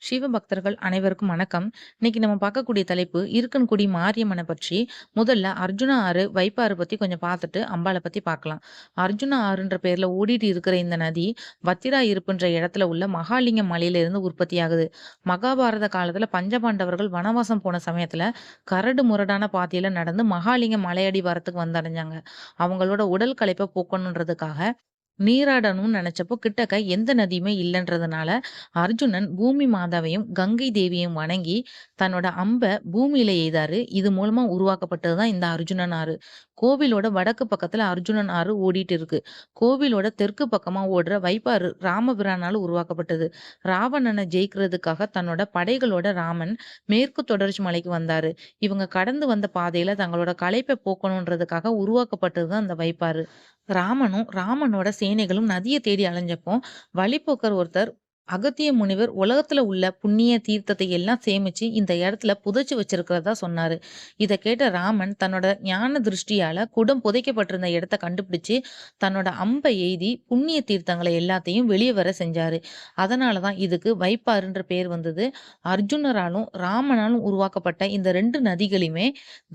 சிவபக்தர்கள் அனைவருக்கும் வணக்கம். இன்னைக்கு நம்ம பார்க்கக்கூடிய தலைப்பு இருக்கன்குடி மாரியம்மன பற்றி. முதல்ல அர்ஜுனா ஆறு, வைப்பாறு பத்தி கொஞ்சம் பார்த்துட்டு அம்பாள பத்தி பார்க்கலாம். அர்ஜுனா ஆறுன்ற பேர்ல ஓடிட்டு இருக்கிற இந்த நதி வத்திரா இருப்புன்ற இடத்துல உள்ள மகாலிங்கம் மலையிலிருந்து உற்பத்தியாகுது. மகாபாரத காலத்துல பஞ்சபாண்டவர்கள் வனவாசம் போன சமயத்துல கரடு முரடான பாதையில நடந்து மகாலிங்கம் மலையடி வாரத்துக்கு வந்தடைஞ்சாங்க. அவங்களோட உடல் களைப்ப போக்கணுன்றதுக்காக நீராடணும்னு நினைச்சப்போ கிட்டக்க எந்த நதியுமே இல்லன்றதுனால அர்ஜுனன் பூமி மாதாவையும் கங்கை தேவியையும் வணங்கி தன்னோட அம்ப பூமியில எய்தாரு. இது மூலமா உருவாக்கப்பட்டதுதான் இந்த அர்ஜுனன் ஆறு. கோவிலோட வடக்கு பக்கத்துல அர்ஜுனன் ஆறு ஓடிட்டு இருக்கு. கோவிலோட தெற்கு பக்கமா ஓடுற வைப்பாறு ராமபிரானால உருவாக்கப்பட்டது. ராவணனை ஜெயிக்கிறதுக்காக தன்னோட படைகளோட ராமன் மேற்கு தொடர்ச்சி மலைக்கு வந்தாரு. இவங்க கடந்து வந்த பாதையில தங்களோட களைப்பை போக்கணுன்றதுக்காக உருவாக்கப்பட்டதுதான் அந்த வைப்பாறு. ராமனும் ராமனோட சேனைகளும் நதிய தேடி அலைஞ்சப்போ வழிப்போக்கர் ஒருத்தர் அகத்திய முனிவர் உலகத்துல உள்ள புண்ணிய தீர்த்தத்தை எல்லாம் சேமிச்சு இந்த இடத்துல புதைச்சு வச்சிருக்கிறதா சொன்னாரு. இத கேட்ட ராமன் தன்னோட ஞான திருஷ்டியால குடம் புதைக்கப்பட்டிருந்த இடத்த கண்டுபிடிச்சு தன்னோட அம்பை எய்தி புண்ணிய தீர்த்தங்களை எல்லாத்தையும் வெளியே வர செஞ்சாரு. அதனாலதான் இதுக்கு வைப்பாறுன்ற பேர் வந்தது. அர்ஜுனராலும் ராமனாலும் உருவாக்கப்பட்ட இந்த ரெண்டு நதிகளுமே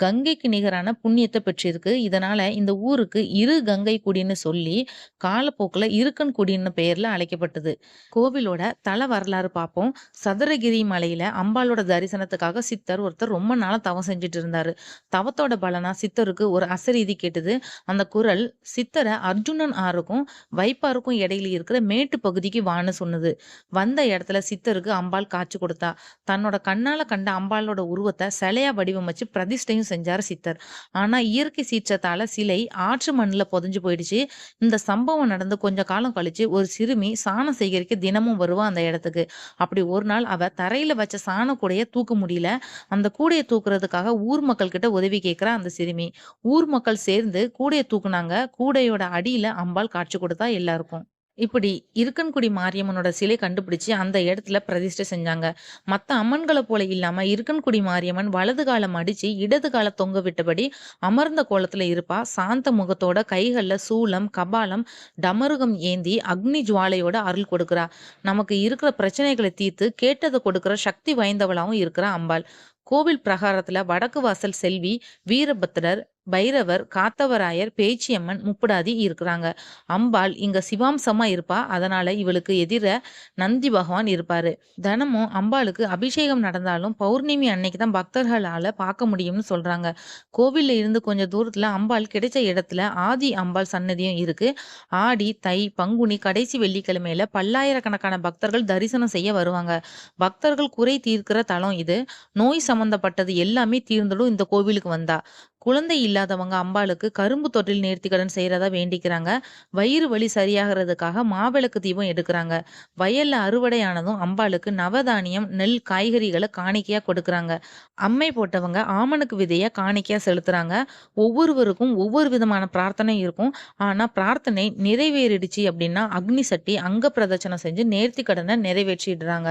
கங்கைக்கு நிகரான புண்ணியத்தை பெற்றிருக்கு. இதனால இந்த ஊருக்கு இரு கங்கை குடின்னு சொல்லி காலப்போக்குல இருக்கன் குடின்னு பெயர்ல அழைக்கப்பட்டது. கோவிலோட தல வரலாறு பார்ப்போம். சதுரகிரி மலையில அம்பாளோட தரிசனத்துக்காக சித்தர் ஒருத்தர் ரொம்ப நாளா தவம் செஞ்சுட்டு இருந்தாரு. தவத்தோட பலனா சித்தருக்கு ஒரு அசரீதி கேட்டது. அந்த குரல் சித்தரை அர்ஜுனன் ஆறுக்கும் வைப்பாருக்கும் இடையில இருக்கிற மேட்டு பகுதிக்கு வான்னு சொன்னது. வந்த இடத்துல சித்தருக்கு அம்பாள் காட்சி கொடுத்தா. தன்னோட கண்ணால கண்ட அம்பாளோட உருவத்தை சிலையா வடிவமைச்சு பிரதிஷ்டையும் செஞ்சாரு சித்தர். ஆனா இயற்கை சீற்றத்தால சிலை ஆற்று மண்ணுல புதைஞ்சு போயிடுச்சு. இந்த சம்பவம் நடந்து கொஞ்ச காலம் கழிச்சு ஒரு சிறுமி சாணம் சேகரிக்க தினமும் வருவா அந்த இடத்துக்கு. அப்படி ஒரு நாள் அவ தரையில வச்ச சாண கூடைய தூக்க முடியல. அந்த கூடைய தூக்குறதுக்காக ஊர் மக்கள் கிட்ட உதவி கேட்கிறா அந்த சிறுமி. ஊர் மக்கள் சேர்ந்து கூடைய தூக்குனாங்க. கூடையோட அடியில அம்பாள் காட்சி கொடுத்தா எல்லாருக்கும். இப்படி இருக்கன்குடி மாரியம்மனோட சிலை கண்டுபிடிச்சு அந்த இடத்துல பிரதிஷ்டை செஞ்சாங்க. மத்த அம்மன்களை போல இல்லாம இருக்கன்குடி மாரியம்மன் வலது காலம் அடிச்சு இடது கால தொங்க விட்டபடி அமர்ந்த கோலத்துல இருப்பா. சாந்த முகத்தோட கைகள்ல சூலம் கபாலம் டமருகம் ஏந்தி அக்னி ஜுவாலையோட அருள் கொடுக்கிறா. நமக்கு இருக்கிற பிரச்சனைகளை தீர்த்து கேட்டதை கொடுக்கிற சக்தி வாய்ந்தவளாவும் இருக்கிறா அம்பாள். கோவில் பிரகாரத்துல வடக்கு வாசல் செல்வி வீரபத்திரர் பைரவர் காத்தவராயர் பேச்சியம்மன் முப்புடாதி இருக்கிறாங்க. அம்பாள் இங்க சிவாம்சமா இருப்பா. அதனால இவளுக்கு எதிர நந்தி பகவான் இருப்பாரு. தினமும் அம்பாளுக்கு அபிஷேகம் நடந்தாலும் பௌர்ணமி அன்னைக்கு தான் பக்தர்களால பார்க்க முடியும்னு சொல்றாங்க. கோவில்ல இருந்து கொஞ்சம் தூரத்துல அம்பாள் கிடைச்ச இடத்துல ஆதி அம்பாள் சன்னதியும் இருக்கு. ஆடி தை பங்குனி கடைசி வெள்ளிக்கிழமையில பல்லாயிரக்கணக்கான பக்தர்கள் தரிசனம் செய்ய வருவாங்க. பக்தர்கள் குறை தீர்க்கிற தலம் இது. நோய் சம்பந்தப்பட்டது எல்லாமே தீர்ந்துடும் இந்த கோவிலுக்கு வந்தா. குழந்தை இல்லாதவங்க அம்பாளுக்கு கரும்பு தொட்டில் நேர்த்திக்கடன் செய்யறதா வேண்டிக்கிறாங்க. வயிறு வலி சரியாகிறதுக்காக மாவிளக்கு தீபம் எடுக்கிறாங்க. வயல்ல அறுவடையானதும் அம்பாளுக்கு நவதானியம் நெல் காய்கறிகளை காணிக்கையா கொடுக்கறாங்க. அம்மை போட்டவங்க ஆமணக்கு விதைய காணிக்கையா செலுத்துறாங்க. ஒவ்வொருவருக்கும் ஒவ்வொரு விதமான பிரார்த்தனை இருக்கும். ஆனா பிரார்த்தனை நிறைவேறிடுச்சு அப்படின்னா அக்னி சட்டி அங்க பிரதட்சணம் செஞ்சு நேர்த்திக்கடனை நிறைவேற்றிடுறாங்க.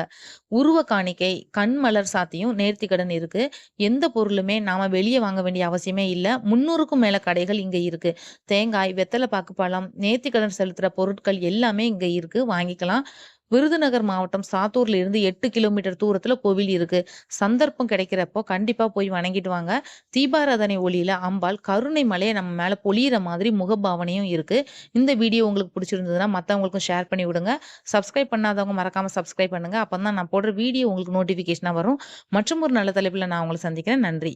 உருவ காணிக்கை கண் மலர் சாத்தியும் நேர்த்திக்கடன் இருக்கு. எந்த பொருளுமே நாம வெளியே வாங்க வேண்டிய அவசியமே இல்ல. 300க்கும் மேல கடைகள் இங்க இருக்கு. தேங்காய் வெத்தலை பாக்கு பழம் நேர்த்திக்கடன் செலுத்துற பொருட்கள் எல்லாமே இங்க இருக்கு, வாங்கிக்கலாம். விருதுநகர் மாவட்டம் சாத்தூர்ல இருந்து 8 கிலோமீட்டர் தூரத்துல கோவில் இருக்கு. சந்தர்ப்பம் கிடைக்கிறப்போ கண்டிப்பா போய் வணங்கிட்டு வாங்க. தீபாராதனை ஒளியில அம்பாள் கருணை மலையை நம்ம மேல பொழியிற மாதிரி முகபாவனையும் இருக்கு. இந்த வீடியோ உங்களுக்கு பிடிச்சிருந்ததுன்னா மத்தவங்களுக்கும் ஷேர் பண்ணி விடுங்க. சப்ஸ்கிரைப் பண்ணாதவங்க மறக்காம சப்ஸ்கிரைப் பண்ணுங்க. அப்பதான் நான் போடுற வீடியோ உங்களுக்கு நோட்டிபிகேஷனா வரும். மற்றும் ஒரு நல்ல தலைப்புல நான் உங்களை சந்திக்கிறேன். நன்றி.